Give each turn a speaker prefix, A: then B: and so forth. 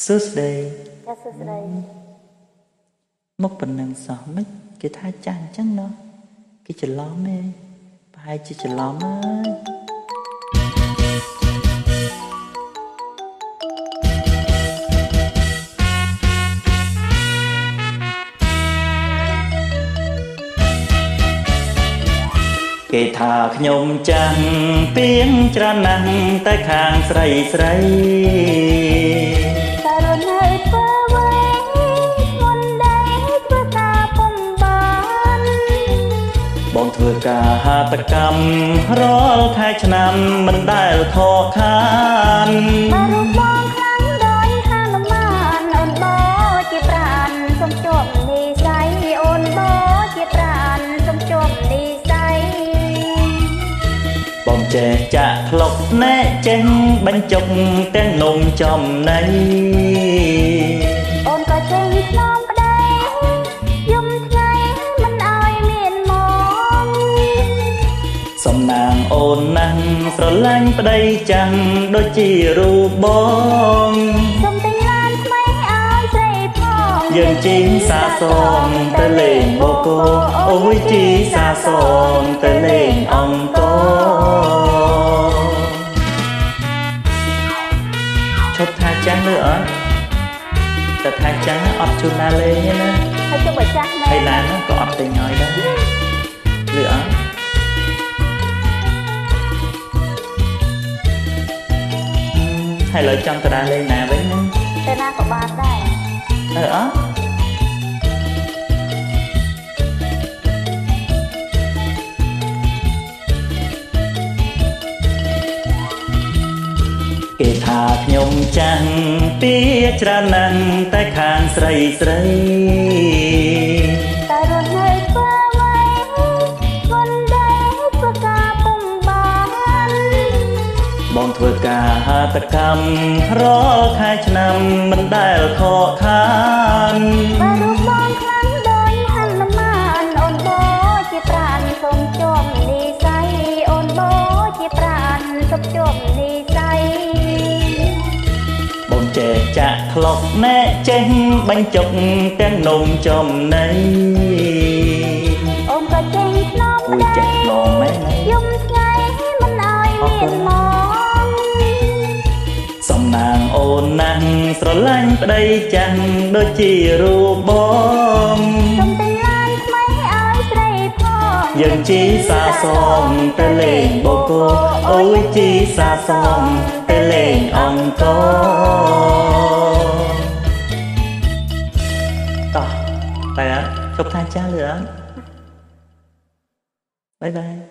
A: Thursday
B: Dạ sơ sài
A: một phần năng sọ mấy cái thai chàng chẳng nó cái chữ lóm ấy hai chữ lóm ấyគេថាខ្ញុំចាំងពីងច្រានណាស់តែខាងស្រីស្រី
B: តែរត់នៅធ្វើវែងមុនដែរធ្វើការពុំបាន
A: បងធ្វើការហាតកម្មរាល់ខែឆ្នាំមិនដែលខកខាន
B: បើរូបបងខ្លាំងដោយហានុមានអូនបោជាប្រានសុំជាប់និស័យអូនបោជាប្រានសុំជាប់និស័យ
A: បងចេះចាក់ក្លុកណែចេះបញ្ចុកទាំងនំចំណៃ
B: អូនក៏ចេញខ្នងប្តីយំថ្ងៃមិនឲ្យមានមក
A: សំណាងអូនណាស់ស្រឡាញ់ប្តីចាំងដូចជារូបបង
B: សុំទិញឡានថ្មីឲ្យស្រីផង
A: យើងជីងសាសងទៅលេងបូកូអូយជីសាសងទៅលេងអង្គរឈប់ថាចាស់លើអត់តែថាចាស់អត់ជួនណាលេងទេណា
B: ហើយជុំបើចាស់
A: ហើយឡានក៏អត់ទិញឲ្យដែរលើអត់ហើយលើចង់ទៅដើរលេងណាវិញណា
B: ទៅណាក៏បានដែរ
A: អត់គេថាខ្ញុំចាំងពីច្រើនណាស់តែខាងស្រីស្រី
B: តែរត់នៅធ្វើវែងមុនដែរធ្វើការពុំបាន
A: បងធ្វើការហាតកម្មរាល់ខែឆ្នាំមិនដែលខកខាន
B: បើរូបបងខ្លាំងដោយហនុមានអូនបោជាប្រានសុំជាប់និស័យអូនបោជាប្រានសុំជាប់និស័យ
A: បងចេះចាក់ក្លុកណែចេះបញ្ចុកទាំងនំចំណៃ
B: អូនក៏ចេញខ្នង
A: អូយចេះខ្នងមែន
B: យំថ្ងៃមិនឲ្យមានមក
A: សំណាងអូនណាស់ស្រឡាញ់ប្តីចាំងដូចជារូបបង
B: សុំទិញឡានថ្មីឲ្យស្រីផង
A: យើងជីសាសងទៅលេងបូកូអូយជីសាសងទៅលេងអង្គរតោះតែជប់ថាចាស់លឿនបាយបាយ